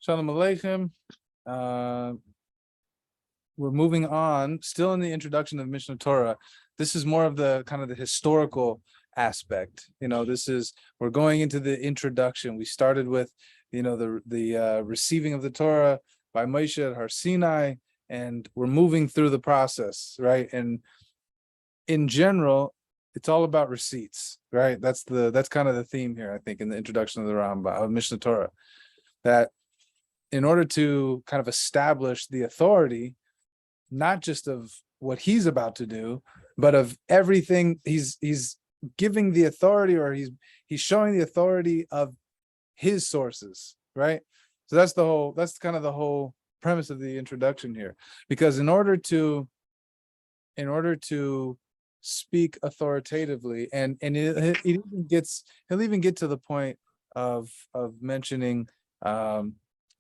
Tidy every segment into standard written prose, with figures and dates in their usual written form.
Shalom Aleichem. We're moving on, still in the introduction of Mishnah Torah. This is more of the kind of the historical aspect. We're going into the introduction. We started with, the receiving of the Torah by Moshe at Har Sinai, and we're moving through the process, right? And in general, it's all about receipts, right? That's kind of the theme here, I think, in the introduction of the Rambam, of Mishnah Torah, that in order to kind of establish the authority, not just of what he's about to do, but of everything he's giving the authority, or he's showing the authority of his sources, right? So that's kind of the whole premise of the introduction here. Because in order to speak authoritatively, and he'll even get to the point of mentioning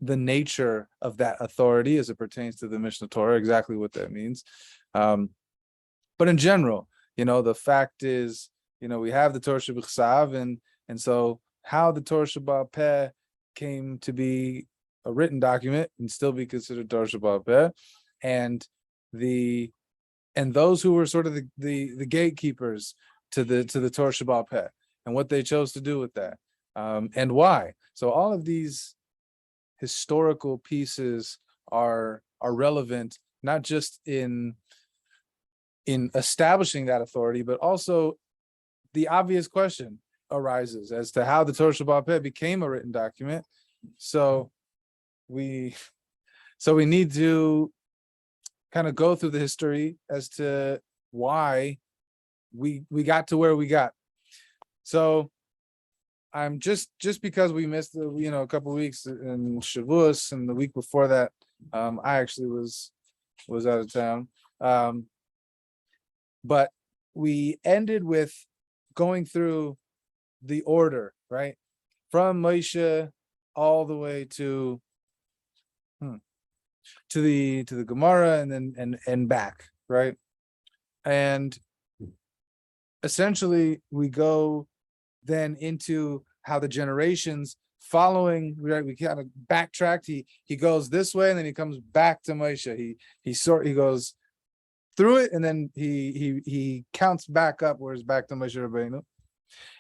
the nature of that authority as it pertains to the Mishnah Torah, exactly what that means. But in general, the fact is, we have the Torah Sheb'chsav, and so how the Torah Sheba'al Peh came to be a written document and still be considered Torah Sheba'al Peh, and those who were sort of the gatekeepers to the Torah Sheba'al Peh, and what they chose to do with that, and why. So all of these historical pieces are relevant, not just in establishing that authority, but also the obvious question arises as to how the Torah Sheba'al Peh became a written document. So we need to kind of go through the history as to why we got to where we got. So I'm just because we missed a couple of weeks in Shavuos, and the week before that, I actually was out of town. But we ended with going through the order, right? From Moshe all the way to the Gemara, and then and back, right? And essentially we go then into how the generations following, right? We kind of backtracked. He goes this way, and then he comes back to Moshe. He goes through it, and then he counts back up, where it's back to Moshe Rabbeinu,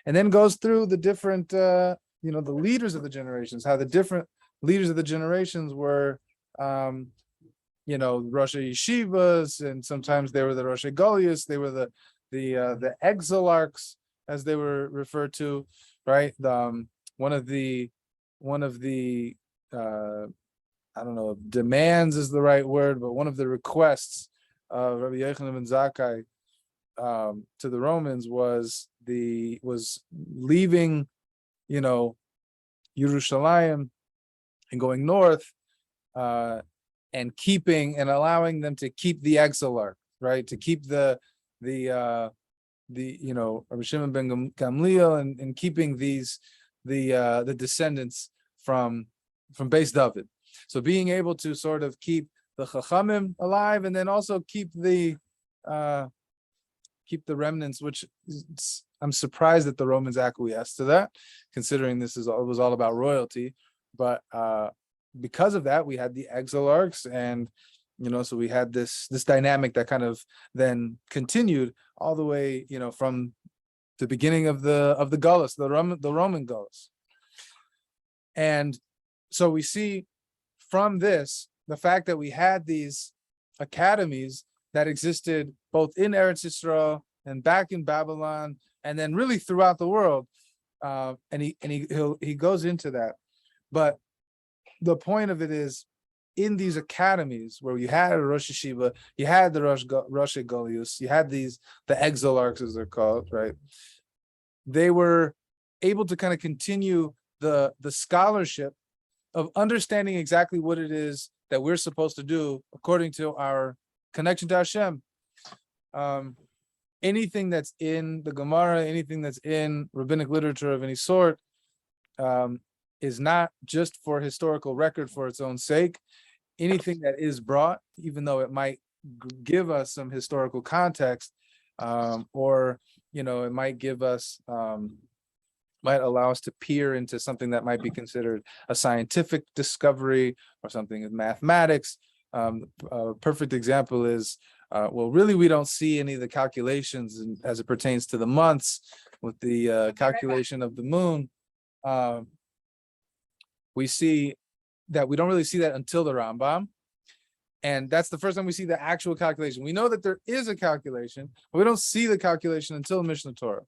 and then goes through the different the leaders of the generations, how the different leaders of the generations were Rosh Yeshivas, and sometimes they were the Rosh Goliaths, they were the exilarchs, as they were referred to, right? One of the I don't know if demands is the right word, but one of the requests of Rabbi Yochanan ben Zakkai to the Romans was leaving, Yerushalayim and going north, and allowing them to keep the exilarch, right? To keep the Rabbi Shimon ben Gamliel, and keeping the descendants from Beis David. So being able to sort of keep the Chachamim alive, and then also keep the remnants, which I'm surprised that the Romans acquiesced to that, considering it was all about royalty. But because of that, we had the exilarchs, and so we had this dynamic that kind of then continued all the way, from the beginning of the Gullus, the Roman Gullus. And so we see from this the fact that we had these academies that existed both in Eretz Yisrael and back in Babylon, and then really throughout the world. And he goes into that, but the point of it is, in these academies where you had a Rosh Yeshiva, you had the Rosh Golius, you had the exilarchs, as they're called, right? They were able to kind of continue the scholarship of understanding exactly what it is that we're supposed to do according to our connection to Hashem. Anything that's in the Gemara, anything that's in rabbinic literature of any sort, is not just for historical record for its own sake. Anything that is brought, even though it might give us some historical context, or it might give us might allow us to peer into something that might be considered a scientific discovery or something in mathematics. A perfect example is, well, really, we don't see any of the calculations as it pertains to the months with the calculation of the moon. We see that we don't really see that until the Rambam. And that's the first time we see the actual calculation. We know that there is a calculation, but we don't see the calculation until Mishnah Torah.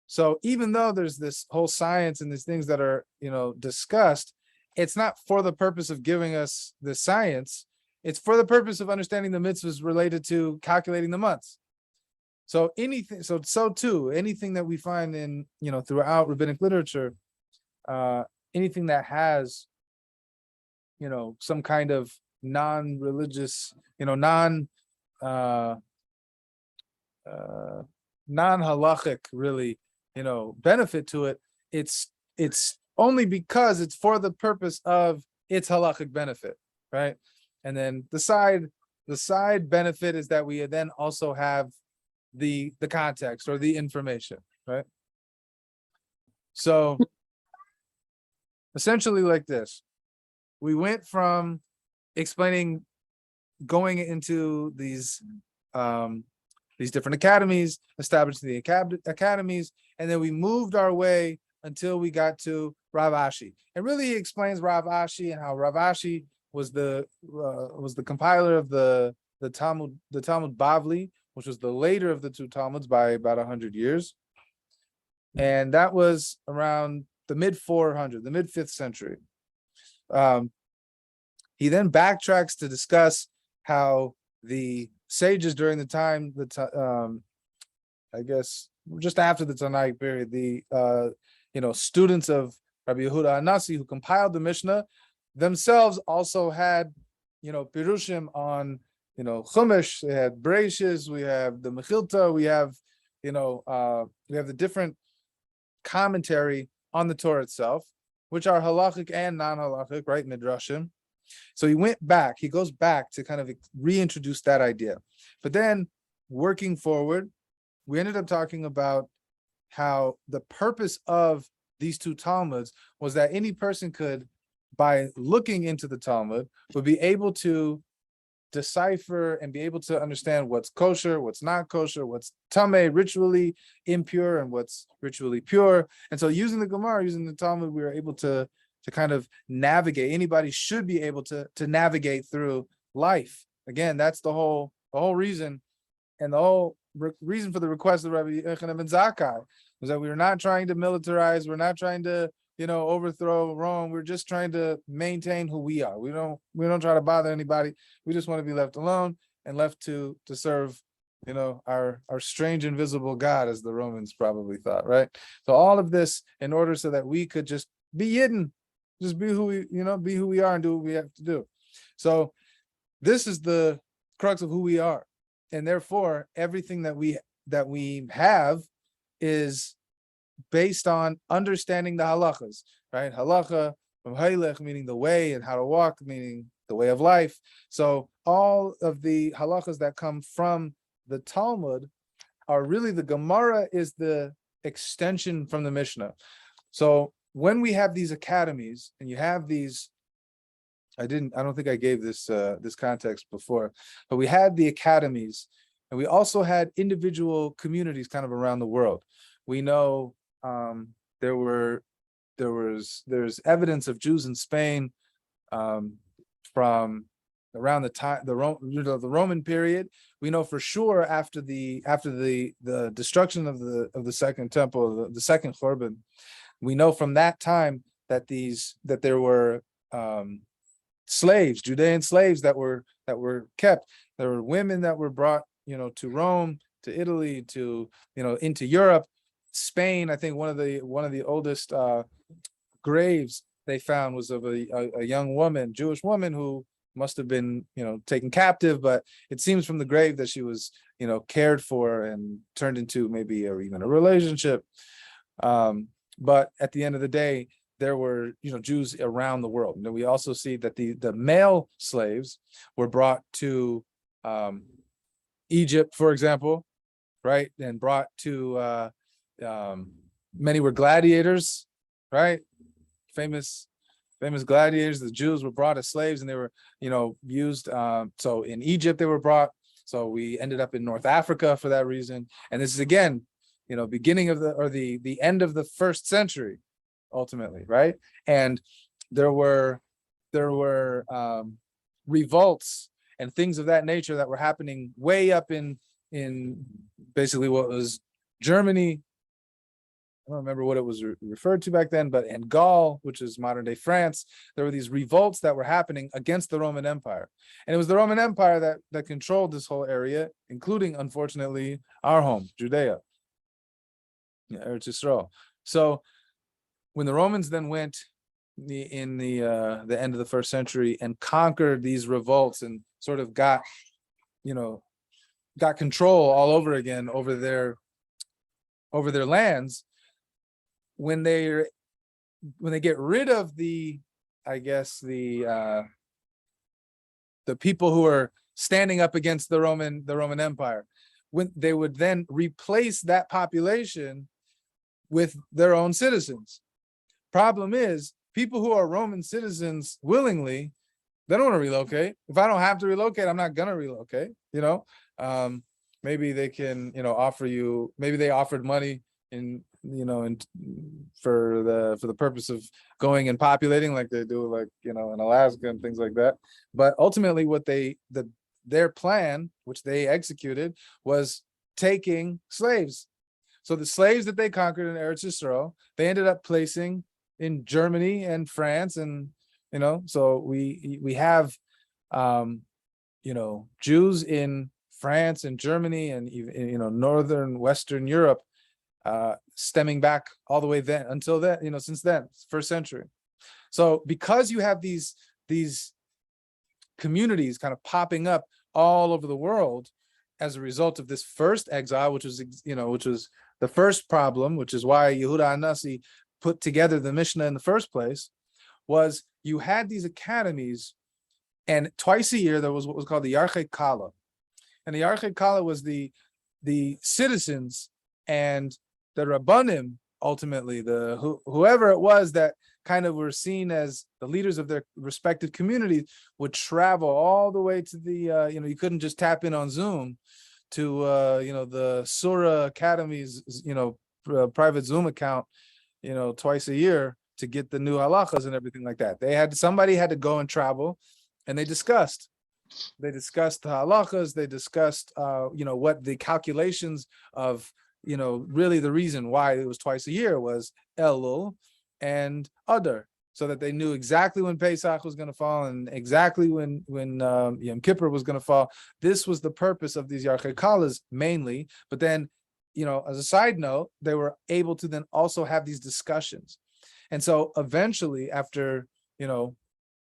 So even though there's this whole science and these things that are, discussed, it's not for the purpose of giving us the science. It's for the purpose of understanding the mitzvahs related to calculating the months. So anything that we find in, throughout rabbinic literature, anything that has, some kind of non-religious, non-halachic really, benefit to it, it's only because it's for the purpose of its halachic benefit, right? And then the side benefit is that we then also have the context or the information, right? So essentially like this, we went from going into these different academies, establishing the academies, and then we moved our way until we got to Rav Ashi. And really he explains Rav Ashi and how Rav Ashi was the compiler of the Talmud Bavli, which was the later of the two Talmuds by about 100 years. And that was around the mid 5th century. He then backtracks to discuss how the sages during the time, I guess just after the Tanaic period, the students of Rabbi Yehuda Hanasi who compiled the Mishnah themselves also had, pirushim on, Chumash. They had Bereishis. We have the Mechilta. We have, the different commentary on the Torah itself, which are halachic and non-halachic, right? Midrashim. So he goes back to kind of reintroduce that idea. But then working forward, we ended up talking about how the purpose of these two Talmuds was that any person could, by looking into the Talmud, would be able to decipher and be able to understand what's kosher, what's not kosher, what's tameh, ritually impure, and what's ritually pure. And so using the Gemara, using the Talmud, we were able to kind of navigate. Anybody should be able to navigate through life. Again, that's the whole reason, and the whole reason for the request of Rabbi Yochanan ben Zakkai was that we were not trying to militarize, we're not trying to, overthrow Rome. We're just trying to maintain who we are. We don't try to bother anybody. We just want to be left alone and left to serve, our strange invisible God, as the Romans probably thought, right? So all of this in order so that we could just be hidden, just be who we are and do what we have to do. So this is the crux of who we are. And therefore, everything that we have is based on understanding the halachas, right? Halacha from hailech, meaning the way, and how to walk, meaning the way of life. So all of the halachas that come from the Talmud are really, the Gemara is the extension from the Mishnah. So when we have these academies and you have these, I don't think I gave this context before, but we had the academies and we also had individual communities kind of around the world. We know there's evidence of Jews in Spain from around the time the Roman period. We know for sure after the destruction of the second temple, the second Churban, we know from that time that there were slaves, Judean slaves that were kept. There were women that were brought, to Rome, to Italy, to into Europe. Spain, I think one of the oldest graves they found was of a young woman, Jewish woman, who must have been taken captive, but it seems from the grave that she was cared for and turned into maybe even a relationship. But at the end of the day, there were Jews around the world. And then we also see that the male slaves were brought to Egypt, for example, right, and brought to Many were gladiators, right? Famous gladiators. The Jews were brought as slaves, and they were, used. So in Egypt they were brought. So we ended up in North Africa for that reason. And this is again, beginning of the end of the first century, ultimately, right? And there were revolts and things of that nature that were happening way up in basically what was Germany. I don't remember what it was referred to back then, but in Gaul, which is modern day France, there were these revolts that were happening against the Roman Empire. And it was the Roman Empire that controlled this whole area, including, unfortunately, our home, Judea, Eretz Yisrael. So when the Romans then went in the end of the first century and conquered these revolts and sort of got control all over again over their lands, when they get rid of the people who are standing up against the Roman Empire, when they would then replace that population with their own citizens. Problem is, people who are Roman citizens willingly, they don't want to relocate. If I don't have to relocate, I'm not gonna relocate. Maybe they can, offer you. Maybe they offered money for the purpose of going and populating, like they do, in Alaska and things like that. But ultimately, their plan, which they executed, was taking slaves. So the slaves that they conquered in Eretz Yisrael, they ended up placing in Germany and France, and so we have Jews in France and Germany and even northern Western Europe, stemming back all the way then until then, since then, first century. So because you have these communities kind of popping up all over the world as a result of this first exile, which was the first problem, which is why Yehuda Anasi put together the Mishnah in the first place, was you had these academies, and twice a year there was what was called the Yarchei Kala. And the Yarchei Kala was the citizens and the Rabbanim, ultimately, whoever it was that kind of were seen as the leaders of their respective communities, would travel all the way to the, you couldn't just tap in on Zoom to, the Surah Academy's, private Zoom account, twice a year to get the new halachas and everything like that. Somebody had to go and travel, and they discussed the halachas. They discussed, what the calculations of, really the reason why it was twice a year was Elul and Adar, so that they knew exactly when Pesach was going to fall and exactly when Yom Kippur was going to fall. This was the purpose of these Yarchei Kalas mainly. But then, as a side note, they were able to then also have these discussions. And so eventually, after,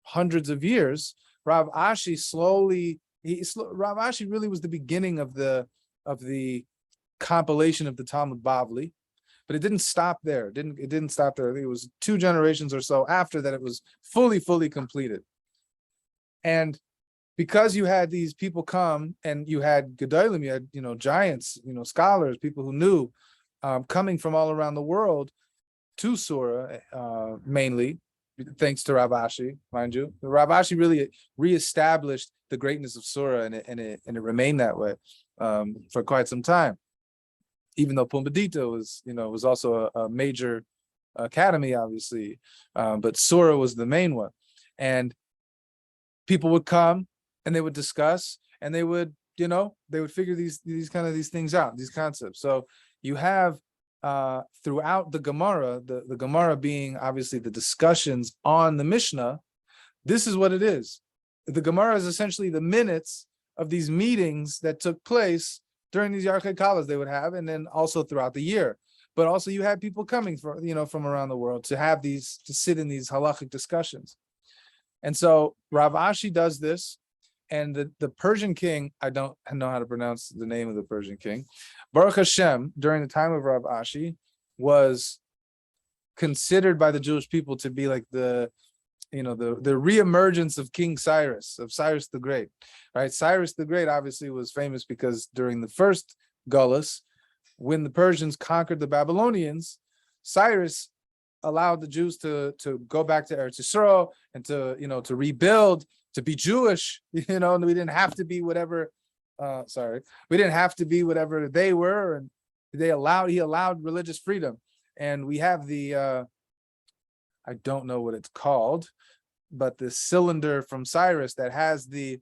hundreds of years, Rav Ashi Rav Ashi really was the beginning of the compilation of the Talmud Bavli, but it didn't stop there. It didn't stop there. It was 2 generations or so after that it was fully completed. And because you had these people come, and you had Gedolim, you had giants, scholars, people who knew, coming from all around the world to Surah, mainly thanks to Rav Ashi, mind you. Rav Ashi really reestablished the greatness of Surah, and it remained that way for quite some time. Even though Pumbedita was also a major academy, obviously, but Surah was the main one. And people would come and they would discuss, and they would figure these things out, these concepts. So you have throughout the Gemara, the Gemara being obviously the discussions on the Mishnah. This is what it is. The Gemara is essentially the minutes of these meetings that took place during these Yarchei Kalas they would have, and then also throughout the year. But also you had people coming from around the world to sit in these halachic discussions. And so Rav Ashi does this, and the Persian king, I don't know how to pronounce the name of the Persian king, Baruch Hashem, during the time of Rav Ashi, was considered by the Jewish people to be like the reemergence of King Cyrus, of Cyrus the Great, right? Cyrus the Great obviously was famous because during the first Gullus, when the Persians conquered the Babylonians, Cyrus allowed the Jews to go back to Eretz Yisrael and to rebuild, to be Jewish, and we didn't have to be whatever. We didn't have to be whatever they were, and he allowed religious freedom. And we have the I don't know what it's called, but the cylinder from Cyrus that has the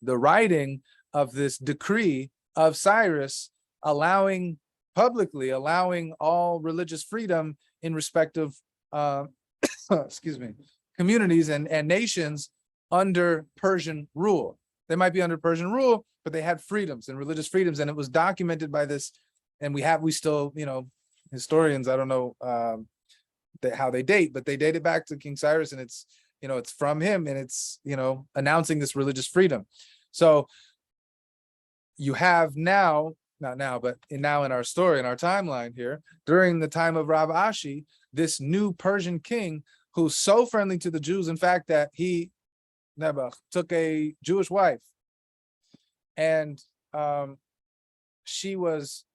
writing of this decree of Cyrus publicly allowing all religious freedom in respect of communities and nations under Persian rule. They might be under Persian rule, but they had freedoms and religious freedoms, and it was documented by this. And we still, historians, I don't know how they date, but they date it back to King Cyrus, and it's from him, and it's announcing this religious freedom. So you have now, not now, but now in our story, in our timeline here, during the time of Rav Ashi, this new Persian king who's so friendly to the Jews, in fact, that he Nebuch took a Jewish wife, and she was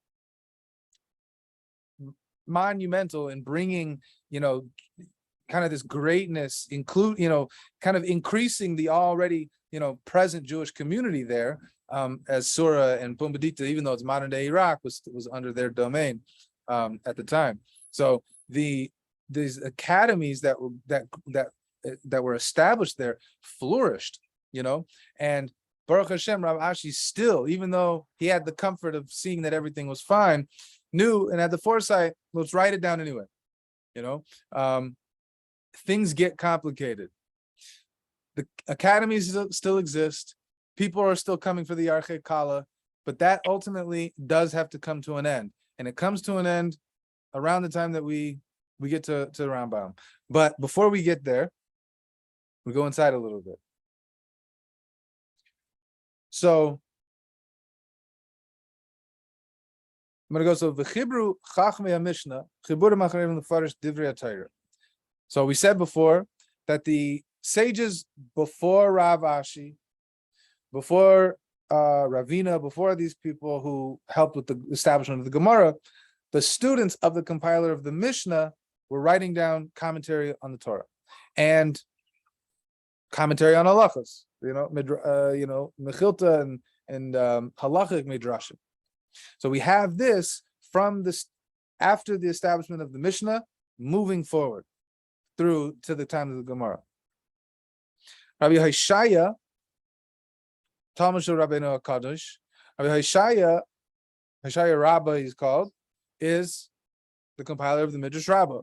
monumental in bringing, kind of this greatness, kind of increasing the already, present Jewish community there, as Sura and Pumbedita, even though it's modern day Iraq, was under their domain at the time. So these academies that were established there flourished, and Baruch Hashem, Rav Ashi still, even though he had the comfort of seeing that everything was fine, knew and had the foresight, let's write it down anyway. Things get complicated. The academies still exist. People are still coming for the Yarchei Kala, but that ultimately does have to come to an end. And it comes to an end around the time that we get to Rambam. But before we get there, we go inside a little bit. So I'm going to go, so v'chibru chachmei HaMishnah, chiburim acharim l'farish divrei HaTorah. So we said before that the sages before Rav Ashi, before Ravina, before these people who helped with the establishment of the Gemara, the students of the compiler of the Mishnah were writing down commentary on the Torah and commentary on halachas, mechilta and halachic midrashim. So we have this from this after the establishment of the Mishnah, moving forward through to the time of the Gemara. Rabbi Hoshaya, Talmud of Rabbeinu HaKadosh, Rabbi Hoshaya Rabbah, he's called, is the compiler of the Midrash Rabbah,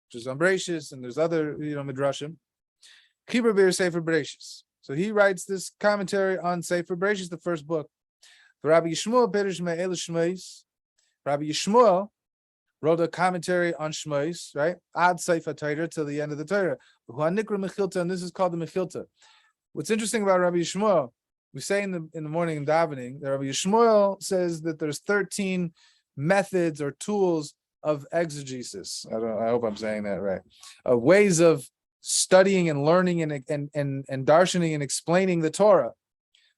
which is on Bereshis, and there's other midrashim. Chibur Be'er Sefer Bereshis. So he writes this commentary on Sefer Bereshis, the first book. Rabbi Yishmael Perish Me'el Shmois. Rabbi Yishmael wrote a commentary on Shmois, right? Ad Sefer Torah till the end of the Torah. And this is called the Mechilta. What's interesting about Rabbi Yishmael, we say in the morning in davening, that Rabbi Yishmael says that there's 13 methods or tools of exegesis. I hope I'm saying that right. Ways of studying and learning and darshaning and explaining the Torah.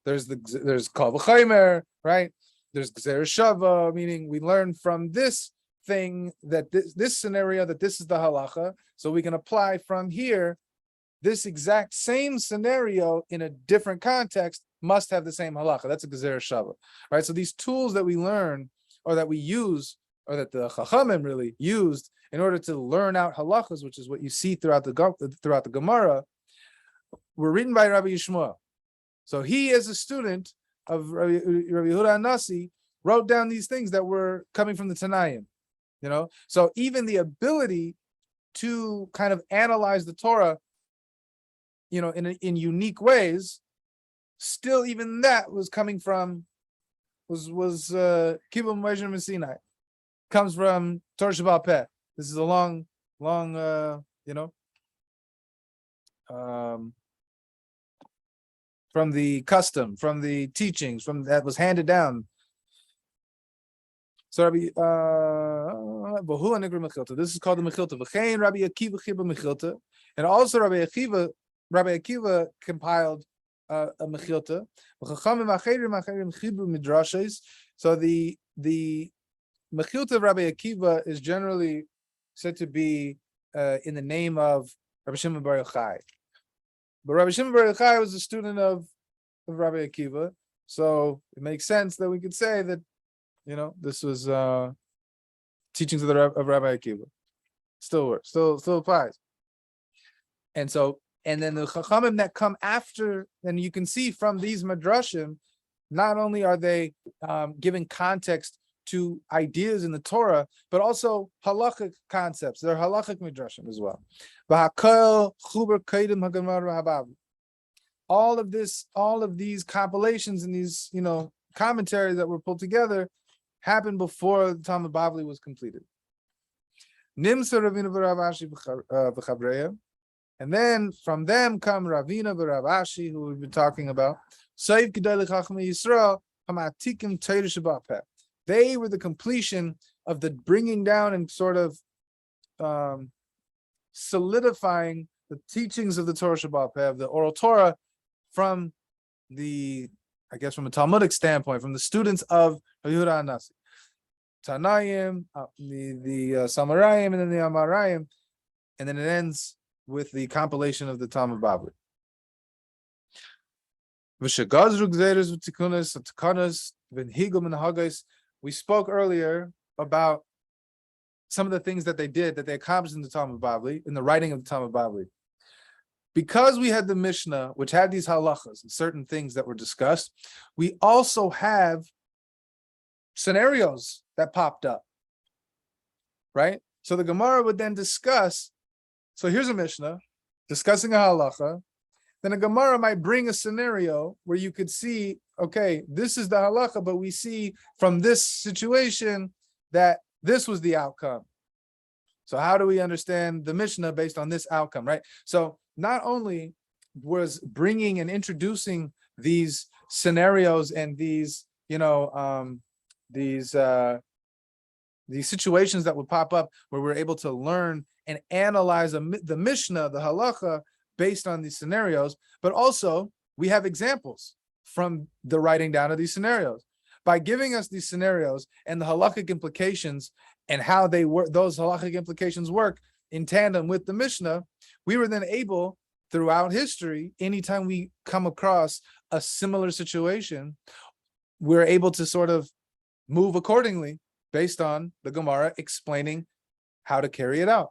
There's Kal V'Chaimer, right? There's Gzeir Shava, meaning we learn from this thing that this scenario that this is the halacha, so we can apply from here this exact same scenario in a different context must have the same halacha. That's a Gzeir Shava, right? So these tools that we learn or that we use or that the Chachamim really used in order to learn out halachas, which is what you see throughout the Gemara, were written by Rabbi Yishmael. So he, as a student of Rabbi Yehuda Nasi, wrote down these things that were coming from the Tanaim. So even the ability to kind of analyze the Torah, in unique ways, still even that was coming from was Kibbutz Moshe Sinai, comes from Torah Sheba'al Peh. This is a long, from the custom, from the teachings, from that was handed down. So Rabbi this is called the Mechilta. V'chein Rabbi Akiva Chiba Mechilta, and also Rabbi Akiva compiled a Mechilta. So the Mechilta of Rabbi Akiva is generally said to be in the name of Rabbi Shimon Bar Yochai. But Rabbi Shimon Bar Yochai was a student of Rabbi Akiva, so it makes sense that we could say that, this was teachings of Rabbi Akiva. Still works, still applies. And then the Chachamim that come after, and you can see from these Midrashim, not only are they giving context to ideas in the Torah, but also halachic concepts. They're halachic Midrashim as well. All of these compilations and these, commentaries that were pulled together happened before the Talmud Bavli was completed. Nimsa Ravina v'Rav Ashi v'Chavreya. And then from them come Ravina v'Rav Ashi, who we've been talking about. They were the completion of the bringing down and sort of solidifying the teachings of the Torah Shabbat Peh, of the oral Torah, from from a Talmudic standpoint, from the students of Yehuda Hanasi. Tanayim, the Samarayim, and then the Amarayim, and then it ends with the compilation of the Talmud Bavli. We spoke earlier about some of the things that they did, that they accomplished in the Talmud Bavli, in the writing of the Talmud Bavli. Because we had the Mishnah, which had these halachas and certain things that were discussed, we also have scenarios that popped up, right? So the Gemara would then discuss, so here's a Mishnah discussing a halacha, then a Gemara might bring a scenario where you could see, okay, this is the halacha, but we see from this situation that this was the outcome. So how do we understand the Mishnah based on this outcome, right? So not only was bringing and introducing these scenarios and these, these situations that would pop up where we're able to learn and analyze the Mishnah, the halacha, based on these scenarios, but also we have examples from the writing down of these scenarios. By giving us these scenarios and the halakhic implications and how they work, those halakhic implications work in tandem with the Mishnah, we were then able, throughout history, anytime we come across a similar situation, we're able to sort of move accordingly based on the Gemara explaining how to carry it out.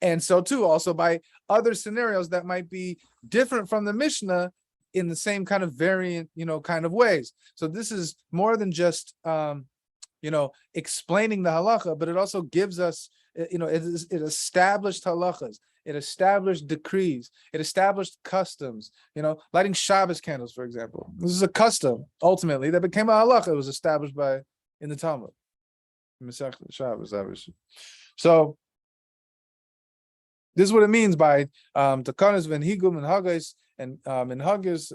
And so too, also by other scenarios that might be different from the Mishnah in the same kind of variant, kind of ways. So this is more than just, explaining the halacha, but it also gives us, it established halachas, it established decrees, it established customs, lighting Shabbos candles, for example. This is a custom, ultimately, that became a halacha. It was established in the Talmud. Shabbos, obviously. So, this is what it means by takanas v'nhigum and hagais and in hagis.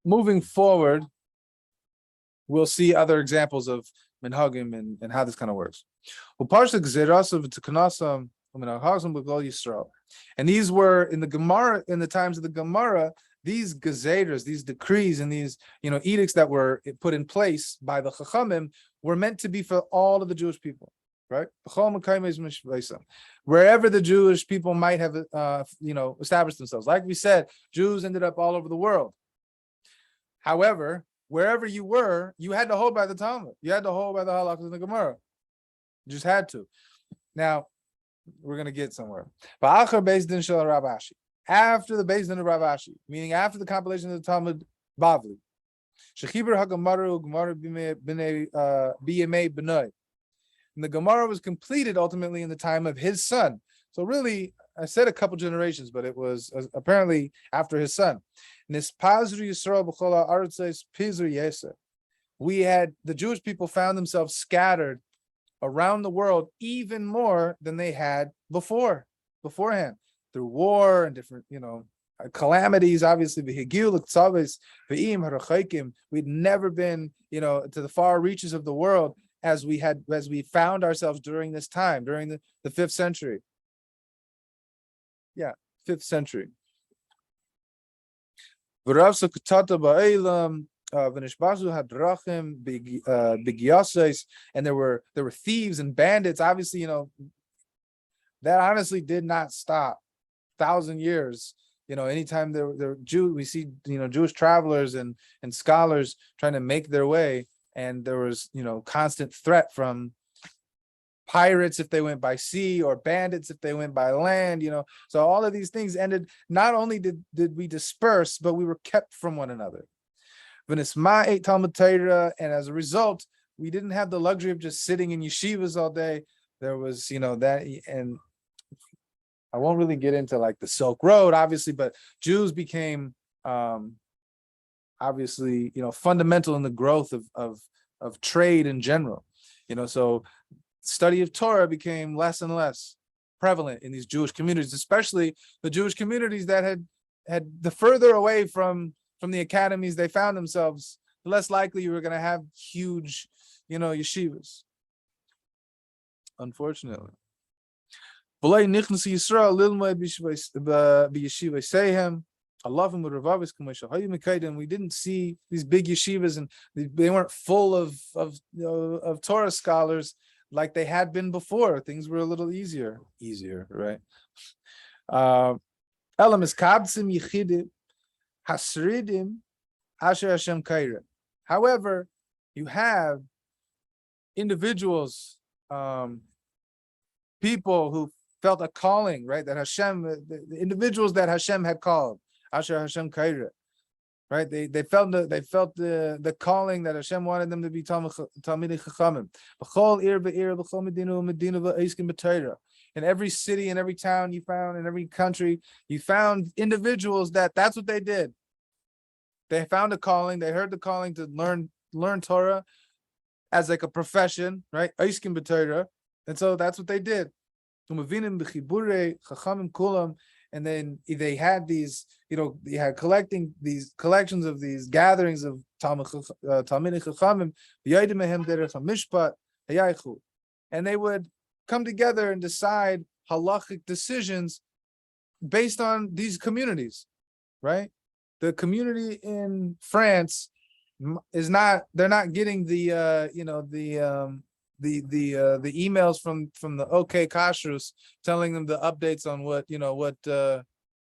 Moving forward, we'll see other examples of minhagim and how this kind of works. And these were in the Gemara, in the times of the Gemara, these gazeters, these decrees, and these edicts that were put in place by the Chachamim were meant to be for all of the Jewish people, right? Wherever the Jewish people might have established themselves. Like we said, Jews ended up all over the world. However, wherever you were, you had to hold by the Talmud. You had to hold by the halachas in the Gemara. You just had to. Now, we're going to get somewhere. After the Beis Din of Rav Ashi, meaning after the compilation of the Talmud Bavli, and the Gemara was completed ultimately in the time of his son. So really, I said a couple generations, but it was apparently after his son. We had, the Jewish people found themselves scattered around the world even more than they had beforehand, through war and different, calamities. Obviously, we'd never been, to the far reaches of the world as we found ourselves during this time, during the 5th century. Yeah, 5th century. v'nishbazu hadrachim b'giyasos, and there were thieves and bandits. Obviously, that honestly did not stop 1,000 years. Anytime there were we see Jewish travelers and scholars trying to make their way, and there was constant threat from pirates if they went by sea, or bandits if they went by land. So all of these things ended. Not only did we disperse, but we were kept from one another. And as a result, we didn't have the luxury of just sitting in yeshivas all day. There was that, and I won't really get into like the Silk Road, obviously, but Jews became obviously fundamental in the growth of trade in general. So study of Torah became less and less prevalent in these Jewish communities, especially the Jewish communities that had the further away from the academies they found themselves, the less likely you were going to have huge yeshivas, unfortunately. We didn't see these big yeshivas, and they weren't full of Torah scholars like they had been before. Things were a little easier, right? However, you have individuals, people who felt a calling, right? That Hashem, the individuals that Hashem had called, Asher Hashem Kaira, right? They felt the calling that Hashem wanted them to be Talmidei Chachamim. B'chol ir be'ir, b'chol medina u'medina v'eiskim b'Torah. In every city, in every town you found, in every country, you found individuals that's what they did. They found a calling. They heard the calling to learn Torah as like a profession, right? Eiskim b'Torah, and so that's what they did. And then they had these, they had collections of these gatherings of Talmidei Chachamim, and they would come together and decide halachic decisions based on these communities, right? The community in France they're not getting the emails from the OK Kashrus telling them the updates on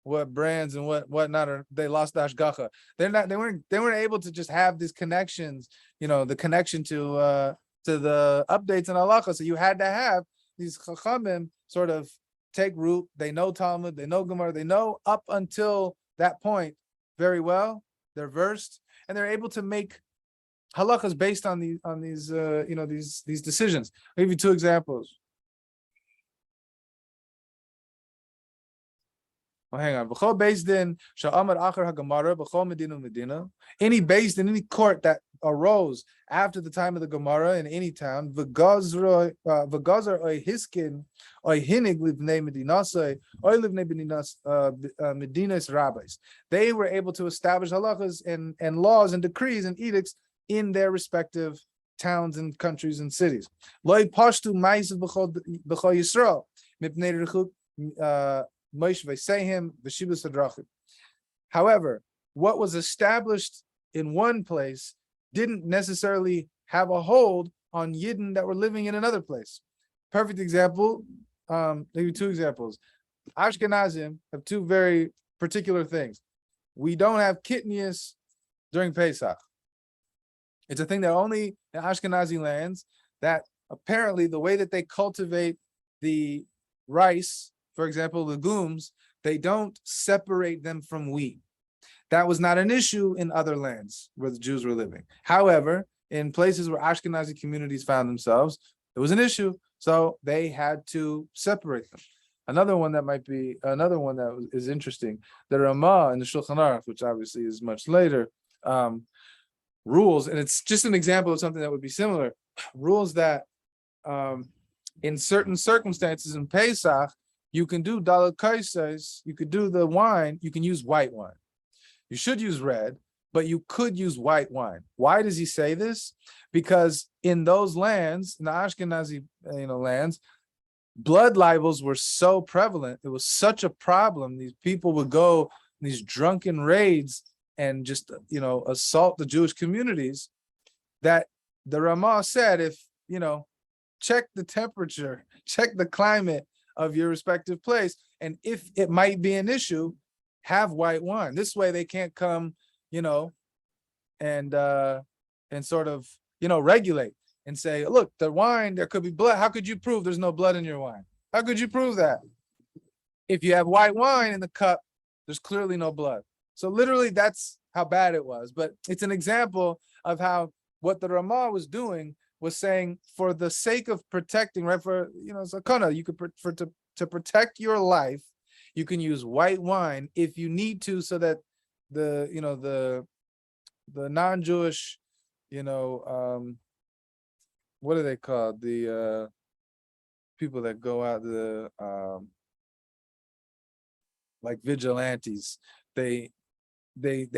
what brands and what not are they lost hashgacha. They weren't able to just have these connections, the connection to the updates in halacha. So you had to have these chachamim sort of take root. They know Talmud, they know Gemara, they know up until that point very well. They're versed, and they're able to make halachas based on these decisions. I'll give you two examples. Hang on. Any based in any court that arose after the time of the Gemara in any town, they were able to establish halachas and laws and decrees and edicts in their respective towns and countries and cities. However, what was established in one place didn't necessarily have a hold on Yidden that were living in another place. Perfect example, maybe two examples. Ashkenazim have two very particular things. We don't have kitnius during Pesach. It's a thing that only in Ashkenazi lands, that apparently the way that they cultivate the rice, for example, legumes, they don't separate them from wheat. That was not an issue in other lands where the Jews were living. However, in places where Ashkenazi communities found themselves, it was an issue, so they had to separate them. Another one that is interesting, the Ramah in the Shulchan Aruch, which obviously is much later, rules, and it's just an example of something that would be similar, rules that in certain circumstances in Pesach, you can do daled kaisais, you could do the wine, you can use white wine. You should use red, but you could use white wine. Why does he say this? Because in those lands, in the Ashkenazi lands, blood libels were so prevalent. It was such a problem. These people would go these drunken raids and just, assault the Jewish communities, that the Ramah said, if, check the temperature, check the climate of your respective place. And if it might be an issue, have white wine. This way they can't come, and sort of, regulate and say, look, the wine, there could be blood. How could you prove there's no blood in your wine? How could you prove that? If you have white wine in the cup, there's clearly no blood. So literally that's how bad it was. But it's an example of how what the Ramah was doing was saying, for the sake of protecting, right? For, sakana, you could, to protect your life, you can use white wine if you need to, so that the non-Jewish, what are they called? The people that go out, the like vigilantes. They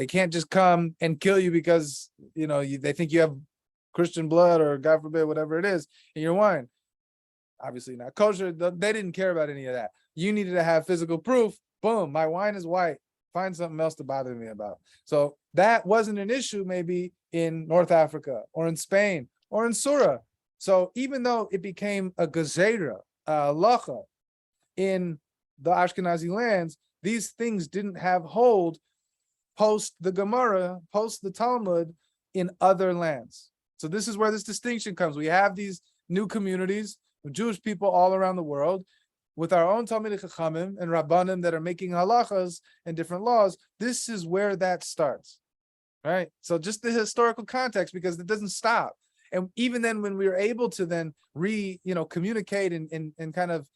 can't just come and kill you because they think you have Christian blood, or God forbid, whatever it is, in your wine. Obviously not kosher. They didn't care about any of that. You needed to have physical proof. Boom, my wine is white. Find something else to bother me about. So that wasn't an issue maybe in North Africa or in Spain or in Surah. So even though it became a gezerah, halacha in the Ashkenazi lands, these things didn't have hold post the Gemara, post the Talmud in other lands. So this is where this distinction comes. We have these new communities of Jewish people all around the world with our own Talmidei Chachamim and Rabbanim that are making halachas and different laws. This is where that starts, right? So just the historical context, because it doesn't stop. And even then, when we were able to then communicate and kind of,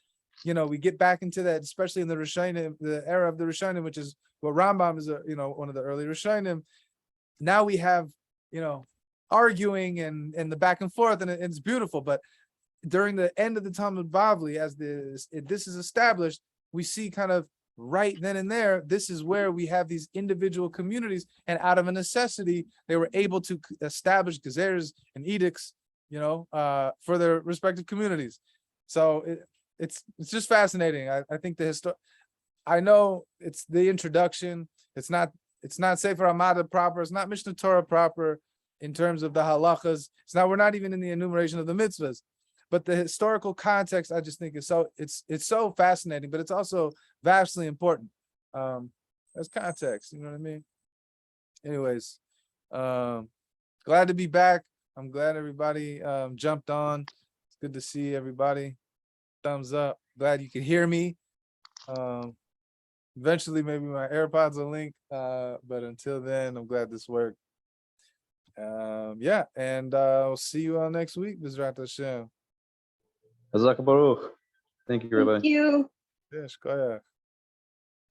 we get back into that, especially in the Rishonim, the era of the Rishonim, which is what Rambam is, one of the early Rishonim. Now we have, arguing and the back and forth, and it's beautiful. But during the end of the Talmud Bavli, as this is established, we see kind of right then and there, this is where we have these individual communities, and out of a necessity, they were able to establish gezeres and edicts, for their respective communities. So it's just fascinating. I think I know it's the introduction. It's not Sefer Hamada proper. It's not Mishnah Torah proper in terms of the halachas. We're not even in the enumeration of the mitzvahs. But the historical context, I just think it's so fascinating, but it's also vastly important. As context, you know what I mean? Anyways, glad to be back. I'm glad everybody jumped on. It's good to see everybody. Thumbs up. Glad you can hear me. Eventually, maybe my AirPods will link. But until then, I'm glad this worked. Yeah, and I'll see you all next week, Bizrat Hashem. Hazak Baruch. Thank you, Rabbi. Thank you. Yes, go ahead.